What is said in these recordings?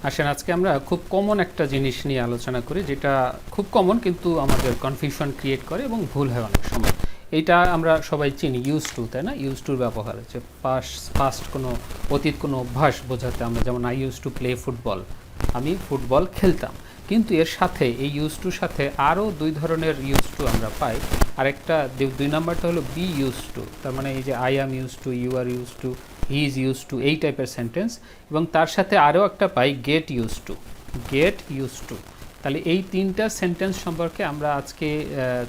আসেন আজকে আমরা খুব কমন একটা জিনিস নিয়ে আলোচনা করি, যেটা খুব কমন কিন্তু আমাদের কনফিউশন ক্রিয়েট করে এবং ভুল হয় অনেক সময়। এইটা আমরা সবাই চিনি, ইউজ টু, তাই না? ইউজ টুর ব্যবহার হচ্ছে পাস্ট কোনো অতীত কোনো অভ্যাস বোঝাতে আমরা, যেমন I use to play football, আমি ফুটবল খেলতাম। কিন্তু এর সাথে এই ইউজ টুর সাথে আরও দুই ধরনের ইউজ টু আমরা পাই। আরেকটা দুই নাম্বারটা হলো বি ইউজ টু, তার মানে এই যে I am use to, you are use to, he is use to, এই টাইপের সেন্টেন্স। এবং তার সাথে আরও একটা পাই get use to, get use to. তাহলে এই তিনটা সেন্টেন্স সম্পর্কে আমরা আজকে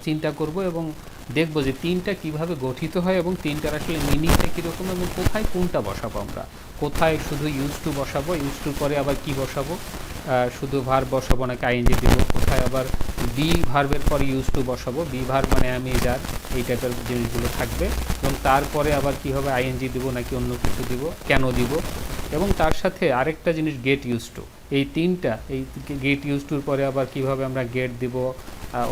চিন্তা করব এবং দেখব যে তিনটা কিভাবে গঠিত হয় এবং তিনটার আসলে মিনিংটা কীরকম এবং কোথায় কোনটা বসাবো আমরা, কোথায় শুধু ইউজ টু বসাবো, ইউজ টুর পরে আবার কি বসাবো, শুধু ভার্ব বসাবো নাকি আইএনজি দিব, কোথায় আবার বি ভার্বের পরে ইউজ টু বসাবো, বি ভার্ব মানে আমি যার, এই টাইপের জিনিসগুলো থাকবে। এবং তারপরে আবার কি হবে, আইএনজি দিব নাকি অন্য কিছু দিব, কেন দিব। এবং তার সাথে আরেকটা জিনিস গেট ইউজ টু। এই তিনটা, এই গেট ইউজ টুর পরে আবার কিভাবে আমরা গেট দিব,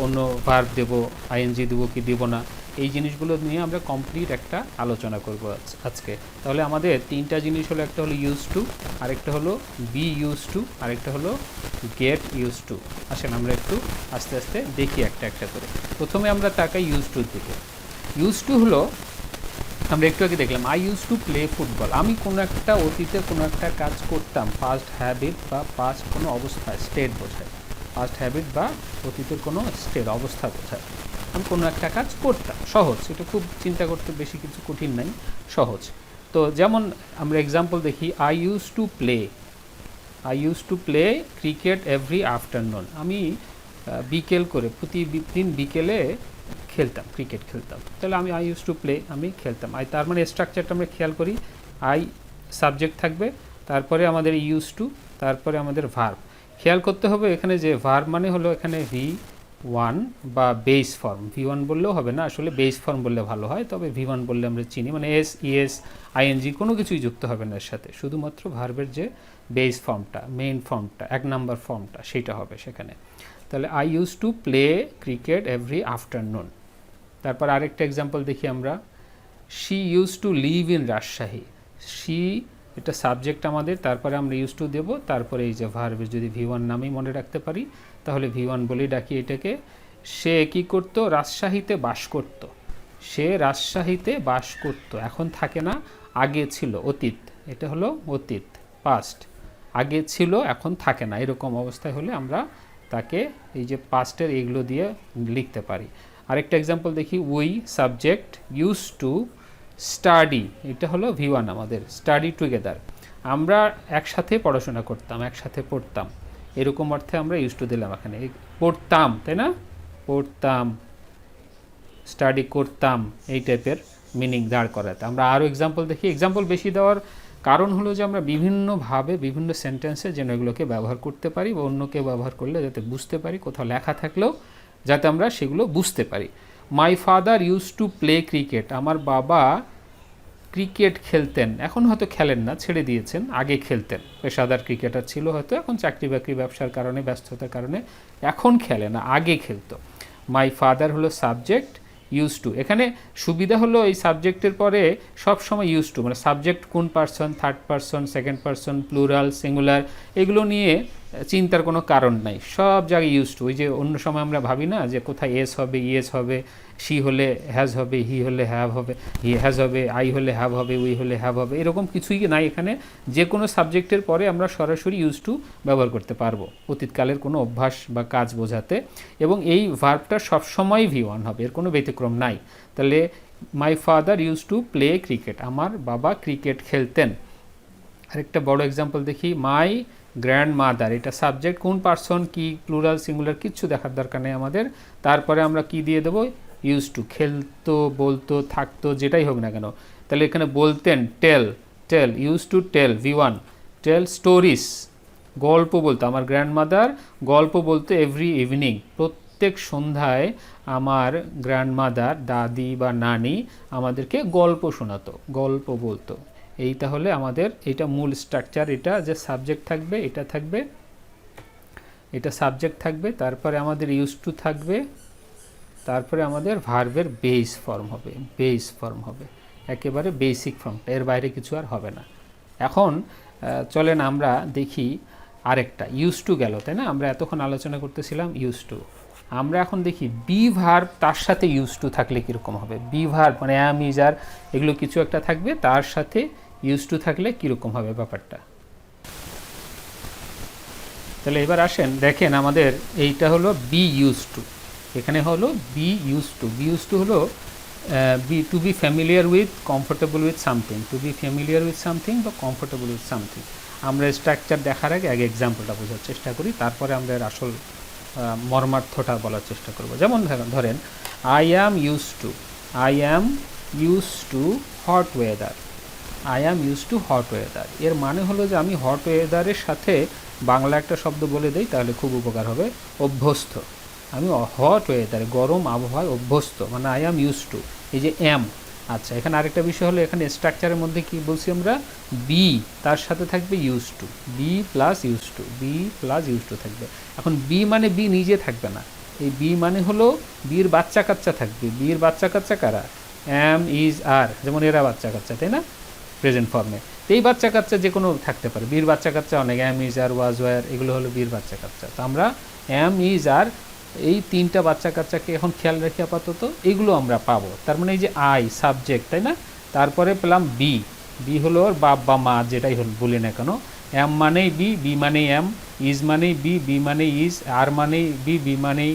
অন্য ভার্ব দেব, আইএনজি দেবো কি দিব না, এই জিনিসগুলো নিয়ে আমরা কমপ্লিট একটা আলোচনা করব আজকে। তাহলে আমাদের তিনটা জিনিস হলো, একটা হলো ইউজ টু, আরেকটা হলো বি ইউজ টু, আরেকটা হলো গেট ইউজ টু। আসেন আমরা একটু আস্তে আস্তে দেখি একটা একটা করে। প্রথমে আমরা তাকাই ইউজ টুর দিকে। ইউজ টু হলো, আমরা একটু আগে দেখলাম I use to play football, আমি কোনো একটা অতীতে কোনো একটা কাজ করতাম, পাস্ট হ্যাবিট বা পাস্ট কোনো অবস্থা, স্টেট বোঝায়। পাস্ট হ্যাবিট বা অতীতের কোনো স্টেট অবস্থা বোঝায়। আমি কোনো একটা কাজ করতাম, সহজ, এটা খুব চিন্তা করতে বেশি কিছু কঠিন নাই, সহজ। তো যেমন আমরা এক্সাম্পল দেখি, I use to play cricket every afternoon, আমি বিকেল করে প্রতিদিন বিকেলে খেলতাম, ক্রিকেট খেলতাম। তাহলে আই ইউজ টু প্লে, আমি খেলতাম। তার মানে স্ট্রাকচারটা আমরা খেয়াল করি, আই সাবজেক্ট থাকবে, তারপরে আমাদের ইউজ টু, তারপরে আমাদের ভার্ব। খেয়াল করতে হবে এখানে যে ভার্ব মানে হলো এখানে V1 বা বেস ফর্ম, V1 বললেও হবে না, আসলে বেস ফর্ম বললে ভালো হয়, তবে V1 বললে আমরা চিনি, মানে এস, ইএস, আইএনজি কোনো কিছুই যুক্ত হবে না এর সাথে, শুধুমাত্র ভার্বের যে বেস ফর্মটা, মেইন ফর্মটা, এক নাম্বার ফর্মটা, সেটা হবে সেখানে। তাহলে I use to play cricket every afternoon. তারপর আরেকটা এক্সাম্পল দেখি আমরা, she use to live in Rajshahi. She, এটা সাবজেক্ট আমাদের, তারপরে আমরা ইউজ টু দেবো, তারপরে এই যে ভার্বে যদি V1 নামেই মনে রাখতে পারি তাহলে V1 বলেই ডাকি এটাকে। সে কি করত, রাজশাহীতে বাস করত। সে রাজশাহীতে বাস করত, এখন থাকে না, আগে ছিল, অতীত, এটা হলো অতীত, পাস্ট। আগে ছিল এখন থাকে না, এরকম অবস্থায় হলে আমরা তাকে এই যে পাস্টের এইগুলো দিয়ে লিখতে পারি। আরেকটা এক্সাম্পল দেখি, we subject use to study, এটা হলো V1 আমাদের, স্টাডি টুগেদার, আমরা একসাথে পড়াশোনা করতাম, একসাথে পড়তাম, এরকম অর্থে আমরা ইউজ টু দিলাম এখানে। পড়তাম, তাই না, পড়তাম, স্টাডি করতাম, এই টাইপের মিনিং দাঁড় করাতে। আমরা আরও এক্সাম্পল দেখি। এক্সাম্পল বেশি দেওয়ার কারণ হলো যে আমরা বিভিন্নভাবে বিভিন্ন সেন্টেন্সে যেন এগুলোকে ব্যবহার করতে পারি বা অন্যকে ব্যবহার করলে যাতে বুঝতে পারি, কোথাও লেখা থাকলেও যাতে আমরা সেগুলো বুঝতে পারি। My father use to play cricket, আমার বাবা ক্রিকেট খেলতেন, এখন হয়তো খেলেন না, ছেড়ে দিয়েছেন, আগে খেলতেন, পেশাদার ক্রিকেটার ছিল হয়তো, এখন চাকরি বাকরি ব্যবসার কারণে, ব্যস্ততার কারণে এখন খেলে না, আগে খেলতো। মাই ফাদার হলো সাবজেক্ট, ইউজ টু, এখানে সুবিধা হলো এই সাবজেক্টের পরে সব সময় ইউজ টু, মানে সাবজেক্ট কোন person, third person, second person, plural, singular, এগুলো নিয়ে চিন্তার কোনো কারণ নাই, সব জায়গায় ইউজ টু। ওই যে অন্য সময় আমরা ভাবি না যে কোথায় এস হবে, ইয়েস হবে, শি হলে হ্যাজ হবে, হি হলে হ্যাভ হবে, হি হ্যাজ হবে, আই হলে হ্যাভ হবে, উই হলে হ্যাভ হবে, এরকম কিছুই নাই এখানে। যে কোনো সাবজেক্টের পরে আমরা সরাসরি ইউজ টু ব্যবহার করতে পারবো অতীতকালের কোনো অভ্যাস বা কাজ বোঝাতে, এবং এই ভার্বটা সবসময় V1 হবে, এর কোনো ব্যতিক্রম নাই। তাহলে my father use to play cricket, আমার বাবা ক্রিকেট খেলতেন। আরেকটা বড় এক্সাম্পল দেখি, মাই গ্র্যান্ড মাদার, এটা সাবজেক্ট, কোন পারসন, কি, প্লুরাল, সিঙ্গুলার, কিচ্ছু দেখার দরকার নেই আমাদের। তারপরে আমরা কি দিয়ে দেবো, ইউজ টু, খেলতো, বলতো, থাকতো, যেটাই হোক না কেন। তাহলে এখানে বলতেন, tell, use to tell, V1, tell stories, গল্প বলতো, আমার গ্র্যান্ডমাদার গল্প বলতো এভরি ইভিনিং, প্রত্যেক সন্ধ্যায় আমার গ্র্যান্ডমাদার, দাদি বা নানি আমাদেরকে গল্প শোনাতো, গল্প বলতো। এই তাহলে আমাদের এটা মূল স্ট্রাকচার, এটা যে সাবজেক্ট থাকবে, এটা থাকবে, এটা সাবজেক্ট থাকবে, তারপরে আমাদের ইউজ টু থাকবে, তারপরে আমাদের ভার্বের বেস ফর্ম হবে, একেবারে বেসিক ফর্মটা, এর বাইরে কিছু আর হবে না। এখন চলেন আমরা দেখি আরেকটা ইউজ টু গেল, তাই না? আমরা এতক্ষণ আলোচনা করতেছিলাম ইউজ টু। আমরা এখন দেখি বি ভার্ব তার সাথে ইউজ টু থাকলে কীরকম হবে। বি ভার্ব মানে অ্যাম, ইজ, আর এগুলো কিছু একটা থাকবে, তার সাথে ইউজ টু থাকলে কীরকম হবে ব্যাপারটা। তাহলে এবার আসেন দেখেন, আমাদের এইটা হলো বি ইউজ টু, এখানে হলো be use to. Be use to হলো be to be familiar with, comfortable with something, to be familiar with something বা কমফোর্টেবল উইথ সামথিং। আমরা স্ট্রাকচার দেখার আগে এক্সাম্পলটা বোঝার চেষ্টা করি, তারপরে আমরা এর আসল মর্মার্থটা বলার চেষ্টা করব। যেমন ধরেন I am use two, I am use to hot weather, I am use to hot weather. এর মানে হলো যে আমি হট ওয়েদারের সাথে বাংলা একটা শব্দ বলে দেই, তাহলে খুব উপকার হবে, অভ্যস্ত। আমি হট ওয়েদারে, গরম আবহাওয়ায় অভ্যস্ত, মানে আই অ্যাম ইউজ টু। এই যে অ্যাম, আচ্ছা এখানে আরেকটা বিষয় হলো, এখানে স্ট্রাকচারের মধ্যে কি বলছি আমরা, বি তার সাথে থাকবে use to, be plus use to, be plus use to থাকবে। এখন বি মানে বি নিজে থাকবে না, এই বি মানে হলো বির বাচ্চা কাচ্চা থাকবে। বির বাচ্চা কাচ্চা কারা, অ্যাম, ইজ, আর, যেমন এরা বাচ্চা কাচ্চা, তাই না, প্রেজেন্ট ফর্মে। এই বাচ্চা কাচ্চা যে কোনো থাকতে পারে, বীর বাচ্চা কাচ্চা অনেক, অ্যাম, ইজ, আর, ওয়াজ, ওয়ার, এগুলো হলো বীর বাচ্চা কাচ্চা। তো আমরা অ্যাম, ইজ, আর এই তিনটা বাচ্চা কাচ্চাকে এখন খেয়াল রাখি আপাতত, এগুলো আমরা পাবো। তার মানে এই যে আই সাবজেক্ট, তাই না, তারপরে পেলাম বি, বি হলো ওর বাপ বা মা যেটাই হল বলি না কেন, অ্যাম মানেই বি, বি মানেই অ্যাম, ইজ মানেই বি, বি মানেই ইজ, আর মানেই বি, বি মানেই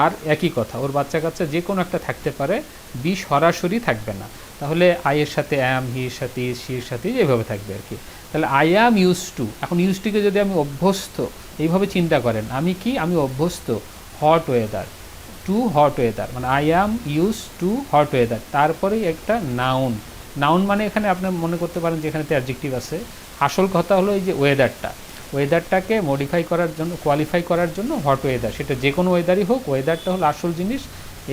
আর, একই কথা, ওর বাচ্চা কাচ্চা যে কোনো একটা থাকতে পারে, বি সরাসরি থাকবে না। তাহলে আইয়ের সাথে অ্যাম, হির সাথে ইজ, শির সাথে এভাবে থাকবে আর কি। তাহলে আই অ্যাম ইউজ টু, এখন ইউজ টুকে যদি আমি অভ্যস্ত এইভাবে চিন্তা করেন, আমি কি, আমি অভ্যস্ত hot weather, to hot weather, মানে I am use to hot weather. তারপরে একটা নাউন, নাউন মানে এখানে আপনি মনে করতে পারেন যে এখানে তো অ্যাডজেক্টিভ আছে, আসল কথা হলো এই যে ওয়েদারটা, ওয়েদারটাকে মডিফাই করার জন্য, কোয়ালিফাই করার জন্য হট ওয়েদার, সেটা যে কোনো ওয়েদারই হোক, ওয়েদারটা হলো আসল জিনিস।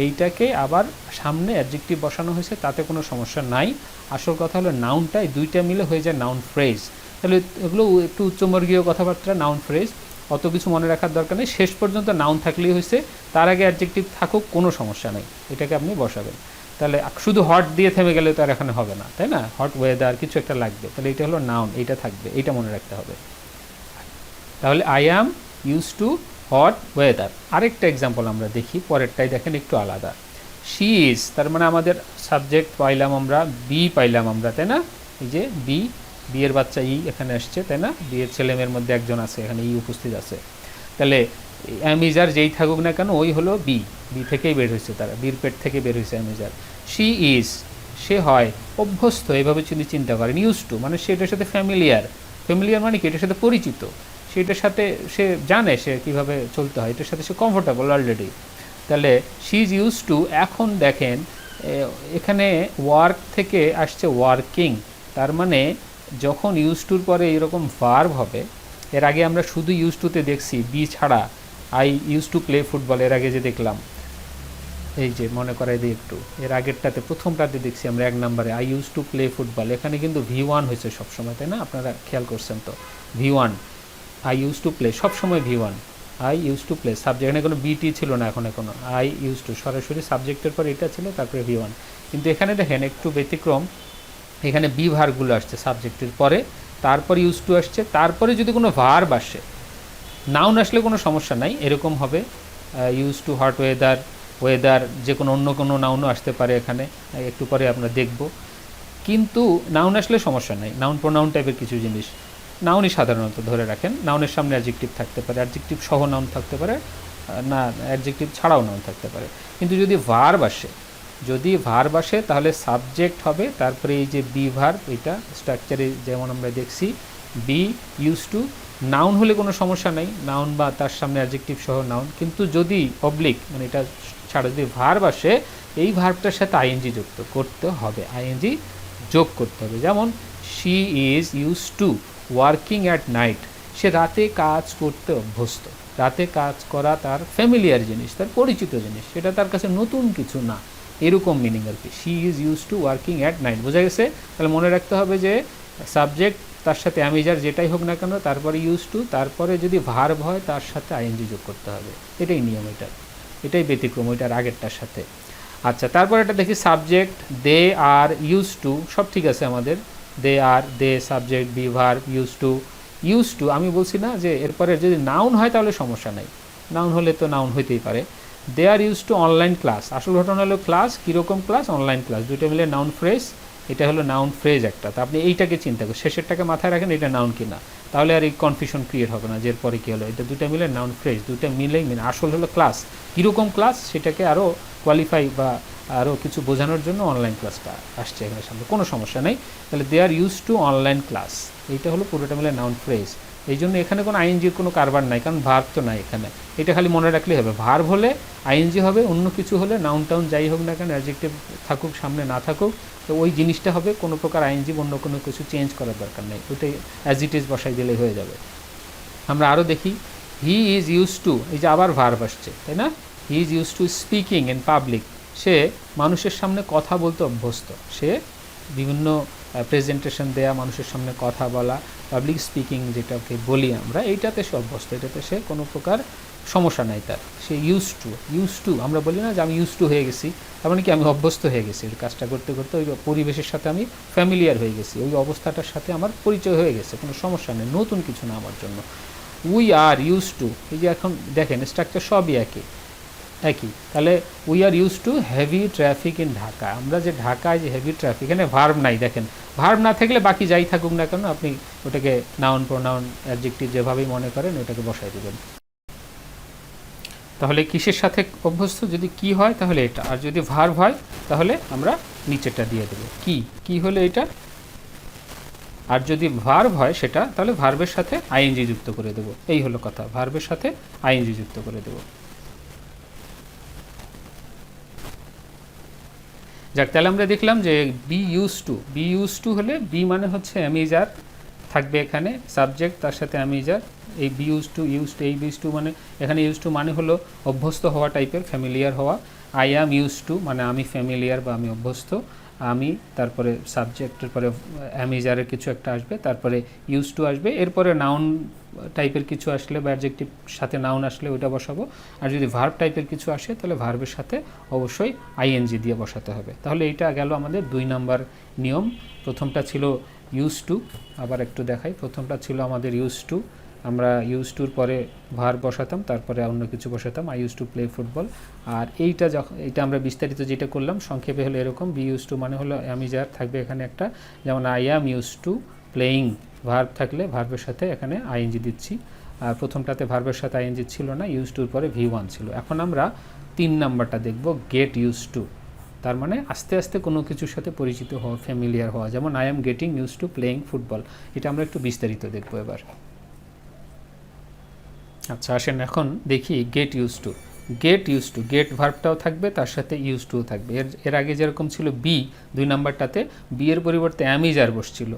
এইটাকে আবার সামনে অ্যাডজেক্টিভ বসানো হয়েছে, তাতে কোনো সমস্যা নাই। আসল কথা হলো নাউনটা, এই দুইটা মিলে হয়ে যায় নাউন ফ্রেজ। তাহলে এগুলো একটু উচ্চবর্গীয় কথাবার্তা, নাউন ফ্রেজ, অত কিছু মনে রাখার দরকার নেই, শেষ পর্যন্ত নাউন থাকলেই হয়েছে, তার আগে অ্যাডজেক্টিভ থাকুক কোনো সমস্যা নেই, এটাকে আপনি বসাবেন। তাহলে শুধু হট দিয়ে থেমে গেলে তো আর এখানে হবে না, তাই না, হট ওয়েদার কিছু একটা লাগবে, তাহলে এটা হলো নাউন, এইটা থাকবে, এইটা মনে রাখতে হবে। তাহলে I am use to hot weather. আরেকটা এক্সাম্পল আমরা দেখি, পরেরটাই দেখেন একটু আলাদা। শি ইজ, তার মানে আমাদের সাবজেক্ট পাইলাম আমরা, বি পাইলাম আমরা, তাই না, এই যে বি, বিয়ের বাচ্চা ই এখানে আসছে, তাই না, বিয়ের ছেলেমেয়ের মধ্যে একজন আছে এখানে, ই উপস্থিত আছে। তাহলে অ্যামিজার যেই থাকুক না কেন, ওই হলো বি, বি থেকেই বের হয়েছে, তারা বির পেট থেকে বের হয়েছে অ্যামিজার। শি ইজ, সে হয় অভ্যস্ত, এভাবে যদি চিন্তা করেন, ইউজ টু মানে সে এটার সাথে ফ্যামিলিয়ার, ফ্যামিলিয়ার মানে কি, এটার সাথে পরিচিত, সেটার সাথে সে জানে সে কীভাবে চলতে হয়, এটার সাথে সে কমফোর্টেবল অলরেডি। তাহলে শি ইজ ইউজ টু। এখন দেখেন এখানে ওয়ার্ক থেকে আসছে ওয়ার্কিং, তার মানে যখন ইউজ টুর পরে এরকম ভার্ব হবে, এর আগে আমরা শুধু ইউজ টুতে দেখছি বি ছাড়া, I use to play football, এর আগে যে দেখলাম, এই যে মনে করাই দিই একটু, এর আগেরটাতে প্রথমটাতে দেখছি আমরা 1 নম্বরে I use to play football, এখানে কিন্তু V1 হয়েছে সবসময়, তাই না, আপনারা খেয়াল করছেন তো, V1, I use to play সবসময় V1, I use to play subject, এখানে কোনো বিটি ছিল না, এখন আই ইউজ টু সরাসরি সাবজেক্টের পর এটা ছিল, তারপরে V1। কিন্তু এখানে দেখেন একটু ব্যতিক্রম, এখানে বি ভার্বগুলো আসছে সাবজেক্টের পরে, তারপর ইউজ টু আসছে, তারপরে যদি কোনো ভার্ব আসে, নাউন আসলে কোনো সমস্যা নাই, এরকম হবে use to hot weather, weather, যে কোনো অন্য কোনো নাউনও আসতে পারে এখানে, একটু পরে আমরা দেখব। কিন্তু নাউন আসলে সমস্যা নাই, নাউন প্রোনাউন টাইপের কিছু জিনিস নাউনই সাধারণত ধরে রাখেন, নাউনের সামনে অ্যাডজেক্টিভ থাকতে পারে, অ্যাডজেক্টিভ সহ নাউন থাকতে পারে, না অ্যাডজেক্টিভ ছাড়াও নাউন থাকতে পারে। কিন্তু যদি ভার্ব আসে, যদি ভার্ব আসে তাহলে সাবজেক্ট হবে, তারপরে এই যে বি ভার্ব, এটা স্ট্রাকচারে যেমন আমরা দেখছি বি ইউজ টু, নাউন হলে কোনো সমস্যা নেই, নাউন বা তার সামনে অ্যাডজেক্টিভ সহ নাউন। কিন্তু যদি অবলিক মানে এটা ছাড়া যদি ভার্ব আসে, এই ভার্বটার সাথে আইএনজি যুক্ত করতে হবে, আইএনজি যোগ করতে হবে। যেমন she is use to working at night, সে রাতে কাজ করতে অভ্যস্ত, রাতে কাজ করা তার ফ্যামিলিয়ার জিনিস, তার পরিচিত জিনিস, সেটা তার কাছে নতুন কিছু না, এরকম মিনিং আর কি। She is use to working at night, বোঝা গেছে? তাহলে মনে রাখতে হবে যে সাবজেক্ট, তার সাথে অ্যামিজার যেটাই হোক না কেন, তারপরে ইউজ টু, তারপরে যদি ভার্ব হয় তার সাথে আইএনজি যোগ করতে হবে, এটাই নিয়ম, এটাই ব্যতিক্রম ওইটার আগেরটার সাথে। আচ্ছা, তারপর এটা দেখি subject, they are use to, সব ঠিক আছে আমাদের, they are, they subject, be verb, use to, use to আমি বলছি না যে এরপরে যদি নাউন হয় তাহলে সমস্যা নাই, নাউন হলে তো নাউন হইতেই পারে। দে are use two online class, আসল ঘটনা হলো ক্লাস, কীরকম ক্লাস, অনলাইন ক্লাস, দুটো মিলে নাউন ফ্রেজ, এটা হলো নাউন ফ্রেজ একটা। তা আপনি এইটাকে চিন্তা করেন, শেষেরটাকে মাথায় রাখেন এটা নাউন কিনা, তাহলে আর এই কনফিউশন ক্রিয়েট হবে না যে এরপরে কী হলো। এটা দুটো মিলে নাউন ফ্রেজ, দুটো মিলেই আসল হলো ক্লাস, কীরকম ক্লাস সেটাকে আরও কোয়ালিফাই বা আরও কিছু বোঝানোর জন্য অনলাইন ক্লাসটা আসছে এখানে সামনে, কোনো সমস্যা নেই। তাহলে দে are use two online class, এইটা হলো পুরোটা মিলে নাউন ফ্রেজ। এই জন্য এখানে কোনো আইএনজির কোনো কারবার নাই, কারণ ভার্ব তো নাই এখানে, এটা খালি মনে রাখলেই হবে। ভার্ব হলে আইএনজি হবে, অন্য কিছু হলে নাউন টাউন যাই হোক না কেন, অ্যাডজেক্টিভ থাকুক সামনে না থাকুক, তো ওই জিনিসটা হবে, কোনো প্রকার আইএনজি অন্য কোনো কিছু চেঞ্জ করার দরকার নেই, ওইটাই অ্যাজ ইট ইজ বসাই দিলেই হয়ে যাবে। আমরা আরও দেখি, হি ইজ ইউজ টু, এই যে আবার ভার্ব আসছে তাই না, he is use to speaking in public, সে মানুষের সামনে কথা বলতে অভ্যস্ত, সে বিভিন্ন প্রেজেন্টেশন দেয়া, মানুষের সামনে কথা বলা, পাবলিক স্পিকিং যেটাকে বলি আমরা, এইটাতে সে অভ্যস্ত, এটাতে সে কোনো প্রকার সমস্যা নাই তার, সে ইউজ টু আমরা বলি না যে আমি ইউজ টু হয়ে গেছি, তার মানে কি আমি অভ্যস্ত হয়ে গেছি, ওই কাজটা করতে করতে ওই পরিবেশের সাথে আমি ফ্যামিলিয়ার হয়ে গেছি, ওই অবস্থাটার সাথে আমার পরিচয় হয়ে গেছে, কোনো সমস্যা নেই, নতুন কিছু না আমার জন্য। উই আর ইউজ টু, এই যে এখন দেখেন স্ট্রাকচার সবই একই, তাহলে we are use two heavy traffic in Dhaka, আমরা যে ঢাকায় যে হেভি ট্রাফিক, এখানে ভার্ব নাই, দেখেন ভার্ব না থাকলে বাকি যাই থাকুক না কেন আপনি ওটাকে নাউন প্রোনাউন অ্যাডজেক্টিভ যেভাবেই মনে করেন ওটাকে বসাই দেবেন। তাহলে কিসের সাথে অভ্যস্ত, যদি কি হয় তাহলে এটা, আর যদি ভার্ব হয় তাহলে আমরা নিচেরটা দিয়ে দেবো, কি হলে এটা, আর যদি ভার্ব হয় সেটা তাহলে ভার্বের সাথে আইএনজি যুক্ত করে দেবো, এই হলো কথা, ভার্বের সাথে আইএনজি যুক্ত করে দেবো। যাক, তাহলে আমরা দেখলাম যে বি ইউজ টু হলে বি মানে হচ্ছে অ্যামিজার থাকবে এখানে, সাবজেক্ট তার সাথে অ্যামিজার, এই বি ইউজ টু এই ইউজ টু মানে এখানে ইউজ টু মানে হলো অভ্যস্ত হওয়া টাইপের, ফ্যামিলিয়ার হওয়া। আই অ্যাম ইউজ টু মানে আমি ফ্যামিলিয়ার বা আমি অভ্যস্ত, আমি, তারপরে সাবজেক্টের পরে অ্যামিজারের কিছু একটা আসবে, তারপরে ইউজ টু আসবে, এরপরে নাউন টাইপের কিছু আসলে বা অ্যাডজেক্টিভ সাথে নাউন আসলে ওইটা বসাবো, আর যদি ভার্ব টাইপের কিছু আসে তাহলে ভার্বের সাথে অবশ্যই আইএনজি দিয়ে বসাতে হবে। তাহলে এইটা গেল আমাদের 2 নাম্বার নিয়ম। প্রথমটা ছিল ইউজ টু, আবার একটু দেখাই, প্রথমটা ছিল আমাদের ইউজ টু, আমরা ইউজ টুর পরে ভার্ব বসাতাম, তারপরে অন্য কিছু বসাতাম, I use to play football. আর এইটা আমরা বিস্তারিত যেটা করলাম সংক্ষেপে হলো এরকম, বি ইউজ টু মানে হলো অ্যামিজার থাকবে এখানে একটা, যেমন I am use two playing, verb থাকলে ভার্বের সাথে এখানে আইএনজি দিচ্ছি, আর প্রথমটাতে ভার্বের সাথে আইএনজি ছিল না, ইউজ টুর পরে V1 ছিল। এখন আমরা 3 নাম্বারটা দেখব, গেট ইউজ টু, তার মানে আস্তে আস্তে কোনো কিছুর সাথে পরিচিত হওয়া, ফ্যামিলিয়ার হওয়া, যেমন I am getting use to playing football, এটা আমরা একটু বিস্তারিত দেখব এবার। আচ্ছা আসেন এখন দেখি গেট ইউজ টু। গেট ভার্বটাও থাকবে, তার সাথে ইউজ টুও থাকবে। এর আগে যেরকম ছিল বি 2 নাম্বারটাতে, বি এর পরিবর্তে অ্যামিজার বসছিল,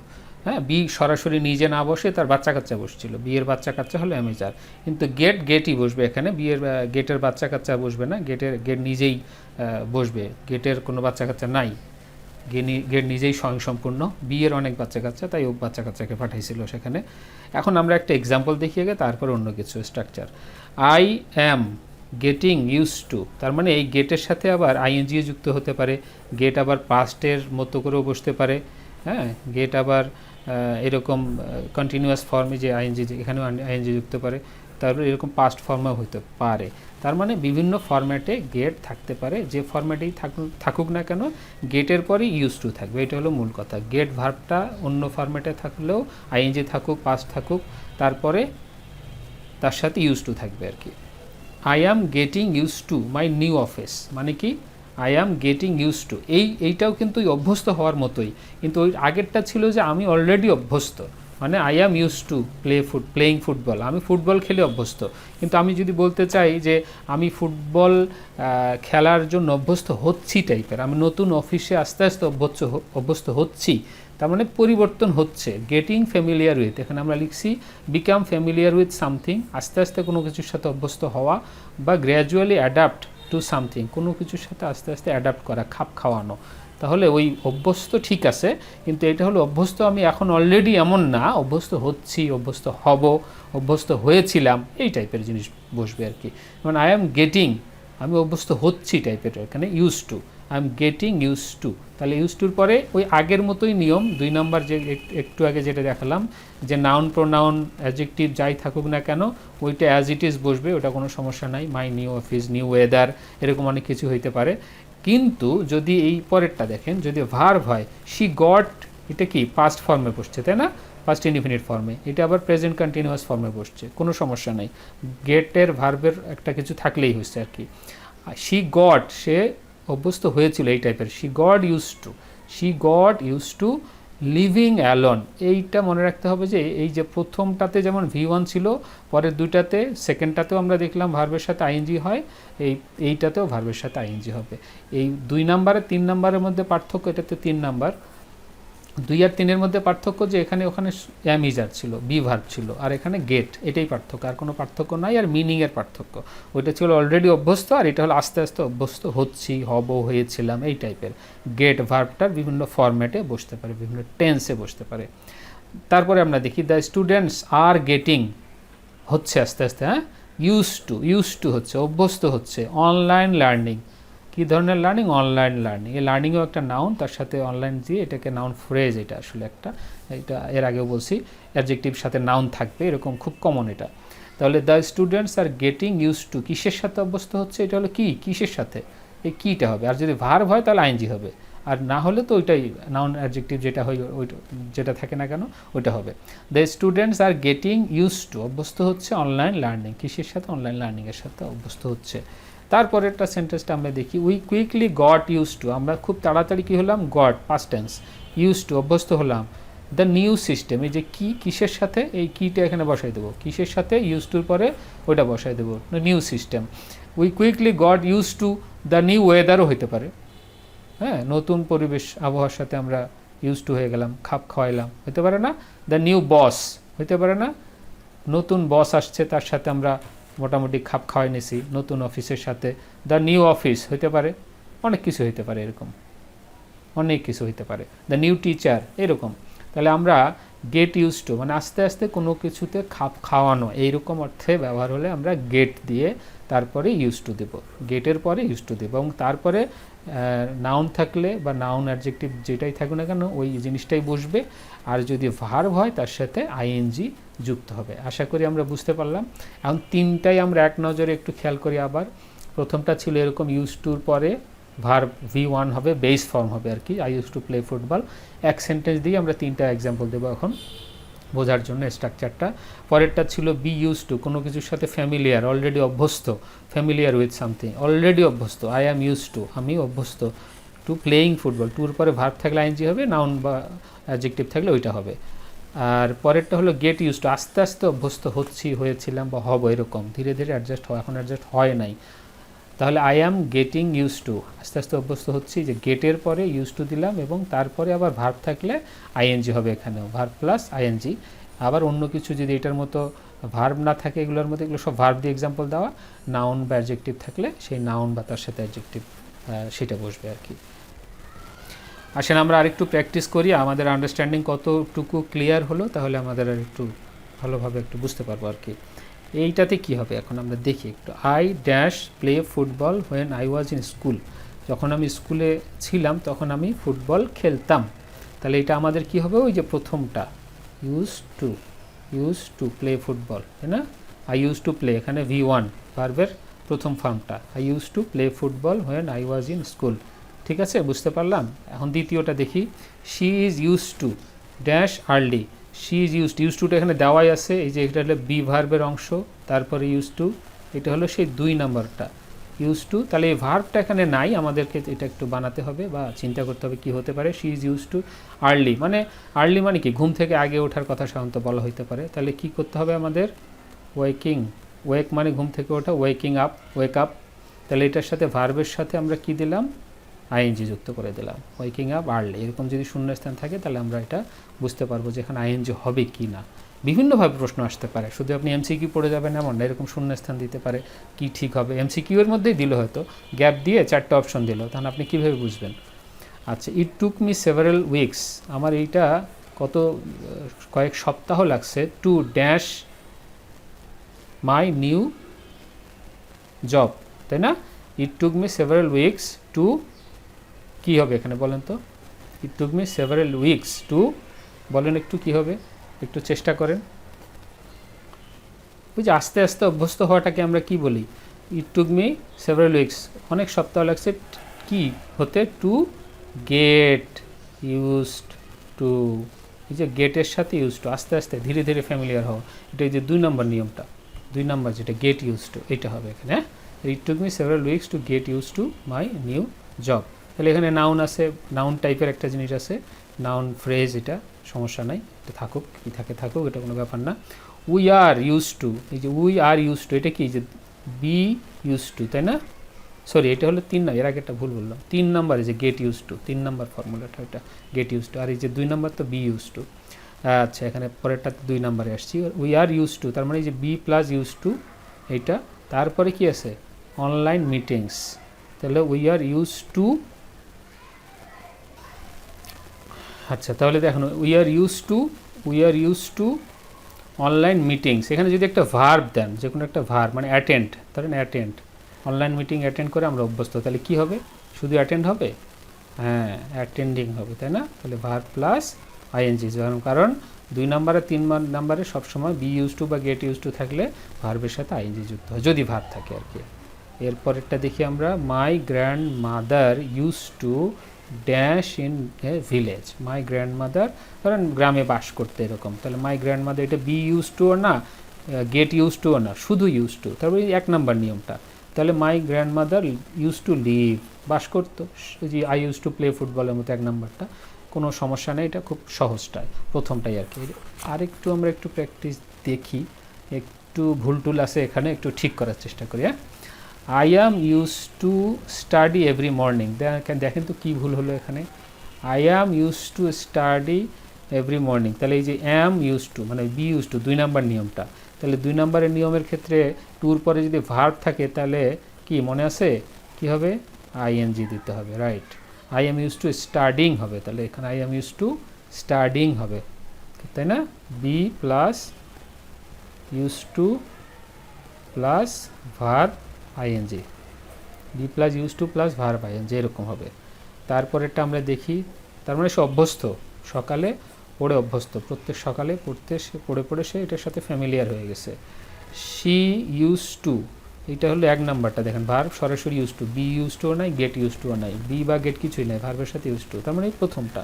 হ্যাঁ, বি সরাসরি নিজে না বসে তার বাচ্চা কাচ্চা বসছিল, বি এর বাচ্চা কাচ্চা হলো অ্যামিজার, কিন্তু গেটই বসবে এখানে, বি এর গেটের বাচ্চা কাচ্চা বসবে না, গেট নিজেই বসবে, গেটের কোনো বাচ্চা কাচ্চা নাই, গেট নিজেই স্বয়ংসম্পূর্ণ, বিয়ের অনেক বাচ্চা কাচ্চা, তাই ও বাচ্চা কাচ্চাকে পাঠাইছিল সেখানে। এখন আমরা একটা এক্সাম্পল দেখিয়ে গে তারপর অন্য কিছু structure. I am getting use to, তার মানে এই গেটের সাথে আবার আইএনজিও যুক্ত হতে পারে, গেট আবার পাস্টের মতো করেও বসতে পারে, হ্যাঁ, গেট আবার এরকম কন্টিনিউয়াস ফর্মে যে আইএনজি, এখানেও আইএনজি যুক্ত পারে, তারপর এরকম পাস্ট ফর্মেও হতে পারে, তার মানে বিভিন্ন ফরম্যাটে গেট থাকতে পারে, যে ফরম্যাটেই থাকুক না কেন গেটের পরে ইউজ টু থাকবে, এটা হলো মূল কথা। গেট ভার্বটা অন্য ফরম্যাটে থাকলেও আইএনজি থাকুক, পাস্ট থাকুক, তারপরে তার সাথে ইউজ টু থাকবে আর কি। I am getting use to my new office, মানে কি I am getting use to, এইটাও কিন্তু ওই অভ্যস্ত হওয়ার মতোই, কিন্তু ওই আগেরটা ছিল যে আমি অলরেডি অভ্যস্ত, মানে I am use two playing football, আমি ফুটবল খেলে অভ্যস্ত, কিন্তু আমি যদি বলতে চাই যে আমি ফুটবল খেলার জন্য অভ্যস্ত হচ্ছি টাইপের, আমি নতুন অফিসে আস্তে আস্তে অভ্যস্ত হচ্ছি, তার মানে পরিবর্তন হচ্ছে, গেটিং ফ্যামিলিয়ার উইথ, এখানে আমরা লিখছি বিকাম ফ্যামিলিয়ার উইথ সামথিং, আস্তে আস্তে কোনো কিছুর সাথে অভ্যস্ত হওয়া, বা গ্র্যাজুয়ালি অ্যাডাপ্ট টু সামথিং, কোনো কিছুর সাথে আস্তে আস্তে অ্যাডাপ্ট করা, খাপ খাওয়ানো। তাহলে ওই অভ্যস্ত ঠিক আছে, কিন্তু এটা হলো অভ্যস্ত আমি এখন অলরেডি এমন না, অভ্যস্ত হচ্ছি, অভ্যস্ত হব, অভ্যস্ত হয়েছিলাম, এই টাইপের জিনিস বসবে আর কি। যেমন আই অ্যাম গেটিং, আমি অভ্যস্ত হচ্ছি টাইপের, এখানে use to, I am getting use to. তাহলে ইউজ টুর পরে ওই আগের মতোই নিয়ম, 2 নম্বর যে একটু আগে যেটা দেখালাম, যে নাউন প্রোনাউন অ্যাডজেক্টিভ যাই থাকুক না কেন ওইটা অ্যাজ ইট ইজ বসবে, ওটা কোনো সমস্যা নাই। My new office, new weather, এরকম অনেক কিছু হইতে পারে। কিন্তু যদি এই পরেরটা দেখেন, যদি ভার্ব হয়, শি গট, এটা কি পাস্ট ফর্মে বসছে, তাই না, পাস্ট ইনডিফিনিট ফর্মে, এটা আবার প্রেজেন্ট কন্টিনিউয়াস ফর্মে বসছে, কোনো সমস্যা নেই। গেটের ভার্বের একটা কিছু থাকলেই হচ্ছে আর কি। শি গট, সে অভ্যস্ত হয়েছিল এই টাইপের, she got use to, she got use to living alone. এইটা মনে রাখতে হবে যে এই যে প্রথমটাতে যেমন V1 ছিল, পরের দুইটাতে, সেকেন্ডটাতেও আমরা দেখলাম ভার্বের সাথে আইএনজি হয়, এইটাতেও ভার্বের সাথে আইএনজি হবে। এই 2 নাম্বারের 3 নাম্বারের মধ্যে পার্থক্য, এটাতে 3 নাম্বার, 2 আর 3-এর মধ্যে পার্থক্য যে এখানে ওখানে অ্যাম ইজার ছিল, বি ভার্ব ছিল, আর এখানে গেট, এটাই পার্থক্য, আর কোনো পার্থক্য নাই। আর মিনিংয়ের পার্থক্য, ওইটা ছিল অলরেডি অভ্যস্ত, আর এটা হলো আস্তে আস্তে অভ্যস্ত হচ্ছি, হব, হয়েছিলাম, এই টাইপের। গেট ভার্বটার বিভিন্ন ফরম্যাটে বসতে পারে, বিভিন্ন টেন্সে বসতে পারে। তারপরে আমরা দেখি দ্য স্টুডেন্টস আর গেটিং, হচ্ছে আস্তে আস্তে, হ্যাঁ, ইউজ টু হচ্ছে, অভ্যস্ত হচ্ছে, অনলাইন লার্নিং। কী ধরনের লার্নিং? Online learning. এই লার্নিংও একটা নাউন, তার সাথে অনলাইন দিয়ে এটাকে নাউন ফ্রেজ, এটা আসলে একটা, এটা এর আগেও বলছি, অ্যাডজেক্টিভ সাথে নাউন থাকবে, এরকম খুব কমন এটা। তাহলে the students are getting use to, কিসের সাথে অভ্যস্ত হচ্ছে? এটা হলো কি, কিসের সাথে, এই কিটা হবে। আর যদি ভার্ব হয় তাহলে আইএনজি হবে, আর না হলে তো ওইটাই নাউন অ্যাডজেক্টিভ যেটা হয়, ওইটা যেটা থাকে না কেন ওইটা হবে। The students are getting use to, অভ্যস্ত হচ্ছে অনলাইন লার্নিং, কিসের সাথে? অনলাইন লার্নিংয়ের সাথে অভ্যস্ত হচ্ছে। তারপরেরটা সেন্টেন্সটা আমরা দেখি, we quickly got use to, আমরা খুব তাড়াতাড়ি কী হলাম? Goat, past tense, use to, অভ্যস্ত হলাম। দ্য নিউ সিস্টেম, এই যে কি, কিসের সাথে, এই কিটা এখানে বসাই দেবো, কিসের সাথে? ইউজ টুর পরে ওইটা বসাই দেবো, new system. We quickly got use to the new ওয়েদারও হতে পারে, হ্যাঁ, নতুন পরিবেশ আবহাওয়ার সাথে আমরা ইউজ টু হয়ে গেলাম, খাপ খাওয়াইলাম, হতে পারে না? দ্য নিউ বস হতে পারে না, নতুন বস আসছে তার সাথে আমরা মোটামুটি খাপ খাওয়াই নিছি, নতুন অফিসের সাথে। দ্য নিউ অফিস হতে পারে, অনেক কিছু হতে পারে, এরকম অনেক কিছু হতে পারে। দ্য নিউ টিচার, এরকম। তাহলে আমরা গেট ইউজ টু মানে আস্তে আস্তে কোনো কিছুতে খাপ খাওয়ানো, এইরকম অর্থে ব্যবহার হলে আমরা গেট দিয়ে তারপরে ইউজ টু দেবো, গেটের পরে ইউজ টু দেবো, এবং তারপরে নাউন থাকলে বা নাউন অ্যাডজেক্টিভ যেটাই থাকুক না কেন ওই জিনিসটাই বসবে। আর যদি ভার্ব হয় তার সাথে আইএনজি যুক্ত হবে। আশা করি আমরা বুঝতে পারলাম। এখন তিনটাই আমরা এক নজরে একটু খেয়াল করি আবার। প্রথমটা ছিল এরকম, ইউজ টুর পরে ভার্ব V1 হবে, বেস ফর্ম হবে আর কি, I use to play football. এক সেন্টেন্স দিয়ে আমরা 3টা এক্সাম্পল দেবো এখন বোঝার জন্য স্ট্রাকচারটা। পরেরটা ছিল বি ইউজ টু, কোনো কিছুর সাথে ফ্যামিলিয়ার, অলরেডি অভ্যস্ত, ফ্যামিলিয়ার উইথ সামথিং, অলরেডি অভ্যস্ত। আই অ্যাম ইউজ টু, আমি অভ্যস্ত, টু প্লেয়িং ফুটবল, টুর পরে ভার্ব থাকলে আইএনজি হবে, নাউন বা অ্যাডজেক্টিভ থাকলে ওইটা হবে। আর পরেরটা হলো গেট ইউজ টু, আস্তে আস্তে অভ্যস্ত হচ্ছি, হয়েছিলাম বা হব, এরকম ধীরে ধীরে অ্যাডজাস্ট হয়, এখন অ্যাডজাস্ট হয় নাই। তাহলে I am getting use to, আস্তে আস্তে অভ্যস্ত হচ্ছি, যে গেটের পরে ইউজ টু দিলাম, এবং তারপরে আবার ভার্ব থাকলে আইএনজি হবে, এখানেও ভার্ব প্লাস আইএনজি। আবার অন্য কিছু যদি এটার মতো ভার্ব না থাকে, এগুলোর মধ্যে, এগুলো সব ভার্ব দিয়ে এক্সাম্পল দেওয়া, নাউন বা অ্যাডজেক্টিভ থাকলে সেই নাউন বা তার সাথে অ্যাডজেক্টিভ সেটা বসবে আর কি। আসেন আমরা আরেকটু প্র্যাকটিস করি, আমাদের আন্ডারস্ট্যান্ডিং কতটুকু ক্লিয়ার হলো, তাহলে আমাদের আর একটু ভালোভাবে একটু বুঝতে পারবো আর কি। এইটাতে কি হবে এখন আমরা দেখি একটু। I dash play football when I was in school, যখন আমি স্কুলে ছিলাম তখন আমি ফুটবল খেলতাম। তাহলে এটা আমাদের কি হবে? ওই যে প্রথমটা, ইউজ টু প্লে ফুটবল, তাই না? আই ইউজ টু প্লে, এখানে V1 ভার্বের প্রথম ফর্মটা, I use to play football when I was in school. ঠিক আছে, বুঝতে পারলাম। এখন দ্বিতীয়টা দেখি, she is use to dash early, she is use টুটা এখানে দেওয়াই আছে, এই যে এটা হলো বি ভার্বের অংশ, তারপরে ইউজ টু, এটা হলো সেই 2 নাম্বারটা ইউজ টু। তাহলে এই ভার্বটা এখানে নাই, আমাদেরকে এটা একটু বানাতে হবে বা চিন্তা করতে হবে কি হতে পারে। She is use too early, early মানে কি? ঘুম থেকে আগে ওঠার কথা সাধারণত বলা হইতে পারে। তাহলে কি করতে হবে আমাদের? ওয়েক মানে ঘুম থেকে ওঠা, ওয়েক আপ। তাহলে এটার সাথে ভার্বের সাথে আমরা কি দিলাম? আইএনজি যুক্ত করে দিলাম, ওয়েকিং আপ আর্লি। এরকম যদি শূন্যস্থান থাকে তাহলে আমরা এটা বুঝতে পারবো যে এখানে আইএনজি হবে কি না। বিভিন্নভাবে প্রশ্ন আসতে পারে, শুধু আপনি এমসিকিউ পড়ে যাবেন এমন না, এরকম শূন্যস্থান দিতে পারে, কি ঠিক হবে। এমসিকিউ এর মধ্যেই দিল, হয়তো গ্যাপ দিয়ে 4টা অপশন দিল, তখন আপনি কীভাবে বুঝবেন? আচ্ছা, it took me several weeks, আমার এইটা কয়েক সপ্তাহ লাগছে, to dash my new job, তাই না? It took me several weeks to কি হবে এখানে বলেন তো? It took me several weeks to, বলেন একটু কি হবে, একটু চেষ্টা করেন। ওই যে আস্তে আস্তে অভ্যস্ত হওয়াটাকে আমরা কি বলি? ইট টুক মি সেভারাল উইকস, অনেক সপ্তাহ লাগছে কি হতে, টু গেট ইউজড টু। এই যে গেটের সাথে ইউজ টু, আস্তে আস্তে ধীরে ধীরে ফ্যামিলিয়ার হওয়া, এটা এই যে 2 নম্বর নিয়মটা, 2 নম্বর যেটা গেট ইউজ টু, এটা হবে এখানে। It took me several weeks to get use to my new job. তাহলে এখানে নাউন আছে, নাউন টাইপের একটা জিনিস আছে, নাউন ফ্রেজ, এটা সমস্যা নাই, এটা থাকুক, কি থাকে থাকুক, এটা কোনো ব্যাপার না। উই আর ইউজ টু, এই যে উই আর ইউজ টু, এটা কি যে বি ইউজ টু, তাই না? সরি, এটা হলো 3 নম্বর, এর আগে একটা ভুল বললাম, 3 নম্বরে যে গেট ইউজ টু, 3 নম্বর ফর্মুলাটা ওইটা গেট ইউজ টু, আর এই যে 2 নম্বর তো বি ইউজ টু। আচ্ছা, এখানে পরেরটাতে 2 নম্বরে আসছি, উই আর ইউজ টু, তার মানে এই যে বি প্লাস ইউজ টু এইটা, তারপরে কি আছে, অনলাইন মিটিংস। তাহলে উই আর ইউজ টু, আচ্ছা তাহলে দেখুন, we are use two online meetings. এখানে যদি একটা ভার্ব দেন, যে কোনো একটা ভার্ব, মানে অ্যাটেন্ড, ধরেন অ্যাটেন্ড, অনলাইন মিটিং অ্যাটেন্ড করে আমরা অভ্যস্ত, তাহলে কি হবে, শুধু অ্যাটেন্ড হবে? হ্যাঁ, অ্যাটেন্ডিং হবে, তাই না? তাহলে ভার্ব প্লাস আইএনজি, কারণ 2 নম্বরে 3 নম্বরে সবসময় বি ইউজ টু বা গেট ইউজ টু থাকলে ভার্বের সাথে আইএনজি যুক্ত হয়, যদি ভার্ব থাকে আর কি। এরপরেরটা দেখি আমরা, মাই grand mother use to dash in a village. My grand mother, ধরেন গ্রামে বাস করতে, এরকম। তাহলে মাই গ্র্যান্ড মাদার, এটা বি ইউজ টুও না, গেট ইউজ টুও না, শুধু ইউজ টু, তারপরে 1 নম্বর নিয়মটা। তাহলে my grand mother use to live, বাস করতো, যে আই ইউজ টু প্লে ফুটবলের মতো 1 নম্বরটা, কোনো সমস্যা নেই, এটা খুব সহজটাই, প্রথমটাই আর কি। আরেকটু আমরা একটু প্র্যাকটিস দেখি, একটু ভুল টুল আছে এখানে, একটু ঠিক করার চেষ্টা করি। হ্যাঁ, I am use to study every morning, দেখেন তো কী ভুল হলো এখানে, I am use to study every morning. তাহলে এই যে অ্যাম ইউজ টু, মানে বি ইউজ টু, 2 নম্বর নিয়মটা। তাহলে 2 নম্বরের নিয়মের ক্ষেত্রে টুর পরে যদি ভার্ব থাকে, তাহলে কি মনে আছে, কি হবে, আইএনজি দিতে হবে, right. I am use to studying হবে, তাহলে এখানে I am use to studying হবে, তাই না? Be plus use to plus verb ING, be plus use to plus verb ING, এরকম হবে। তারপরেরটা আমরা দেখি, তার মানে সে অভ্যস্ত, সকালে পড়ে অভ্যস্ত, প্রত্যেক সকালে পড়তে, সে পড়ে পড়ে সে এটার সাথে ফ্যামিলিয়ার হয়ে গেছে। শি ইউজ টু, এটা হলো 1 নাম্বারটা, দেখেন ভার্ব সরাসরি ইউজ টু, বি ইউজ টুও নাই, গেট ইউজ টুও নাই, বি বা গেট কিছুই নাই, ভার্বের সাথে ইউজ টু, তার মানে এই প্রথমটা।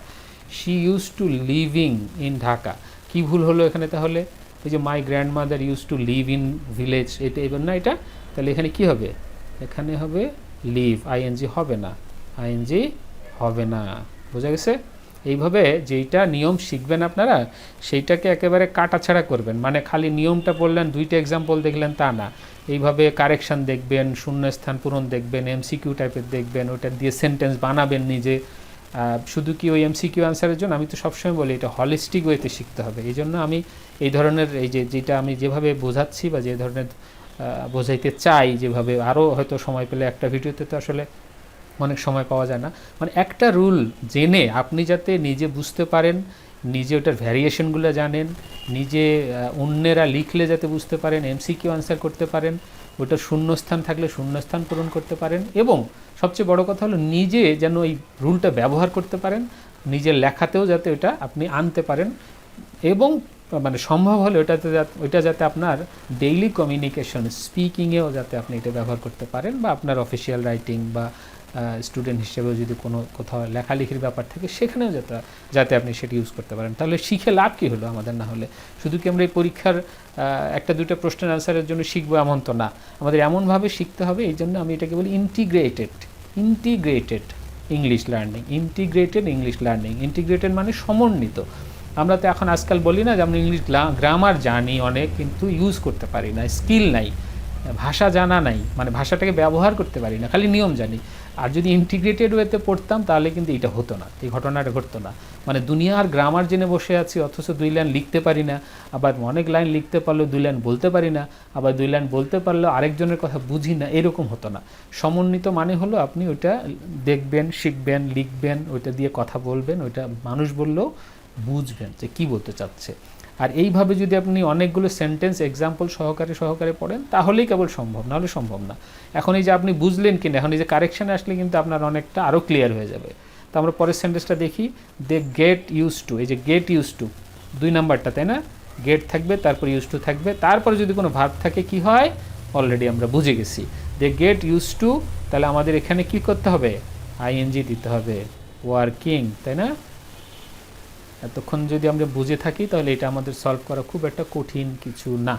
She use to living in Dhaka, কি ভুল হলো এখানে তাহলে, এই যে মাই grand mother use to live in village, এটা এবার না এটা, তাহলে এখানে কি হবে, এখানে হবে লিভ, আইএনজি হবে না, আইএনজি হবে না, বোঝা গেছে? এইভাবে যেইটা নিয়ম শিখবেন আপনারা, সেইটাকে একেবারে কাটাছাড়া করবেন, মানে খালি নিয়মটা পড়লেন, 2টা এক্সাম্পল দেখলেন তা না, এইভাবে কারেকশান দেখবেন, শূন্যস্থান পূরণ দেখবেন, এমসিকিউ টাইপের দেখবেন, ওটা দিয়ে সেন্টেন্স বানাবেন নিজে। শুধু কি ওই এমসিকিউ আনসারের জন্য, আমি তো সবসময় বলি এটা হলিস্টিক ওয়েতে শিখতে হবে, এই জন্য আমি এই ধরনের, এই যে যেটা আমি যেভাবে বোঝাচ্ছি বা যে ধরনের বোঝাইতে চাই, যেভাবে আরও হয়তো সময় পেলে, একটা ভিডিওতে তো আসলে অনেক সময় পাওয়া যায় না, মানে একটা রুল জেনে আপনি যাতে নিজে বুঝতে পারেন, নিজে ওটার ভ্যারিয়েশনগুলো জানেন, নিজে অন্যেরা লিখলে যাতে বুঝতে পারেন, এমসিকিউ আনসার করতে পারেন, ওটার শূন্যস্থান থাকলে শূন্যস্থান পূরণ করতে পারেন, এবং সবচেয়ে বড় কথা হলো নিজে যেন এই রুলটা ব্যবহার করতে পারেন, নিজের লেখাতেও যাতে ওটা আপনি আনতে পারেন, এবং মানে সম্ভব হলে ওইটা যাতে আপনার ডেইলি কমিউনিকেশন, স্পিকিংয়েও যাতে আপনি এটা ব্যবহার করতে পারেন, বা আপনার অফিসিয়াল রাইটিং বা স্টুডেন্ট হিসেবেও যদি কোনো কোথাও লেখালেখির ব্যাপার থাকে, সেখানেও যাতে আপনি সেটা ইউজ করতে পারেন। তাহলে শিখে লাভ কী হলো আমাদের? না হলে শুধু কি আমরা এই পরীক্ষার 1-2টা প্রশ্নের আনসারের জন্য শিখবো এমন তো না, আমাদের এমনভাবে শিখতে হবে। এই জন্য আমি এটাকে বলি ইন্টিগ্রেটেড ইংলিশ লার্নিং, ইন্টিগ্রেটেড মানে সমন্বিত। আমরা তো এখন আজকাল বলি না যে আমরা ইংলিশ গ্রামার জানি অনেক, কিন্তু ইউজ করতে পারি না, স্কিল নাই, ভাষা জানা নাই, মানে ভাষাটাকে ব্যবহার করতে পারি না, খালি নিয়ম জানি। আর যদি ইন্টিগ্রেটেড ওয়েতে পড়তাম, তাহলে কিন্তু এটা হতো না, এই ঘটনাটা ঘটতো না। মানে দুনিয়ার গ্রামার জেনে বসে আছি, অথচ 2 লাইন লিখতে পারি না, আবার অনেক লাইন লিখতে পারলেও 2 লাইন বলতে পারি না, আবার 2 লাইন বলতে পারলেও আরেকজনের কথা বুঝি না, এরকম হতো না। সমন্বিত মানে হলো আপনি ওইটা দেখবেন, শিখবেন, লিখবেন, ওইটা দিয়ে কথা বলবেন, ওইটা মানুষ বললেও বুঝবেন যে কী বলতে চাচ্ছে। আর এইভাবে যদি আপনি অনেকগুলো সেন্টেন্স এক্সাম্পল সহকারে পড়েন, তাহলেই কেবল সম্ভব, নাহলে সম্ভব না। এখন এই যে আপনি বুঝলেন কিনা, এখন এই যে কারেকশানে আসলে কিন্তু আপনার অনেকটা আরও ক্লিয়ার হয়ে যাবে। তো আমরা পরের সেন্টেন্সটা দেখি, দে গেট ইউজ টু, এই যে গেট ইউজ টু 2 নাম্বারটা, তাই না? গেট থাকবে, তারপর ইউজ টু থাকবে, তারপরে যদি কোনো ভার্ব থাকে কি হয় অলরেডি আমরা বুঝে গেছি। দে গেট ইউজ টু, তাহলে আমাদের এখানে কি করতে হবে, আইএনজি দিতে হবে, ওয়ার্কিং, তাই না? এতক্ষণ যদি আমরা বুঝে থাকি তাহলে এটা আমাদের সলভ করা খুব একটা কঠিন কিছু না।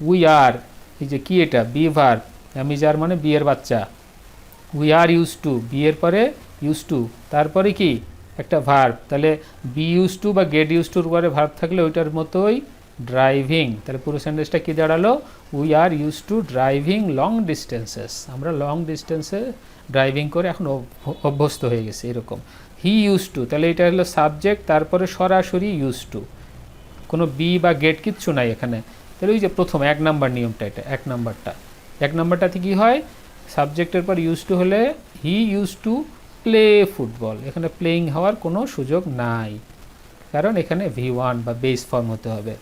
উই আর, এই যে কি এটা, বি ভার্ব, অ্যামিজার মানে বিয়ের বাচ্চা, উই আর ইউজ টু, বিয়ের পরে ইউজ টু, তারপরে কি একটা ভার্ব, তাহলে বি ইউজ টু বা গেট ইউজ টুর পরে ভার্ব থাকলে ওইটার মতোই ড্রাইভিং, তাহলে পুরো সেন্টেন্সটা কি দাঁড়ালো, we are use two driving long distances, আমরা লং ডিস্টেন্সে ড্রাইভিং করে এখন অভ্যস্ত হয়ে গেছে এরকম। হি ইউজ টু, তাহলে এটা হলো সাবজেক্ট, তারপরে সরাসরি ইউজ টু, কোনো বি বা গেট কিচ্ছু নাই এখানে। তাহলে ওই যে প্রথম 1 নাম্বার নিয়মটা, এটা 1 নাম্বারটাতে কি হয়, সাবজেক্টের পর ইউজ টু হলে he use to play football, এখানে প্লেয়িং হওয়ার কোনো সুযোগ নাই, কারণ এখানে V1 বা বেস ফর্ম হতে হবে।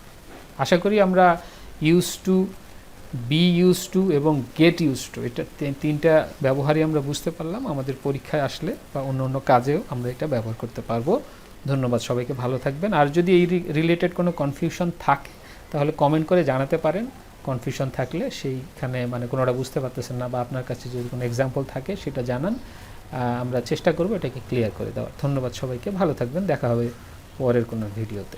আশা করি আমরা use to, be use to এবং গেট ইউজ টু, এটা 3টা ব্যবহারই আমরা বুঝতে পারলাম। আমাদের পরীক্ষায় আসলে বা অন্য অন্য কাজেও আমরা এটা ব্যবহার করতে পারবো। ধন্যবাদ সবাইকে, ভালো থাকবেন। আর যদি এই রিলেটেড কোনো কনফিউশন থাকে তাহলে কমেন্ট করে জানাতে পারেন। কনফিউশন থাকলে সেইখানে মানে কোনোটা বুঝতে পারতেছেন না বা আপনার কাছে যদি কোনো এক্সাম্পল থাকে সেটা জানান, আমরা চেষ্টা করব এটাকে ক্লিয়ার করে দেওয়ার। ধন্যবাদ সবাইকে, ভালো থাকবেন, দেখা হবে পরের কোনো ভিডিওতে।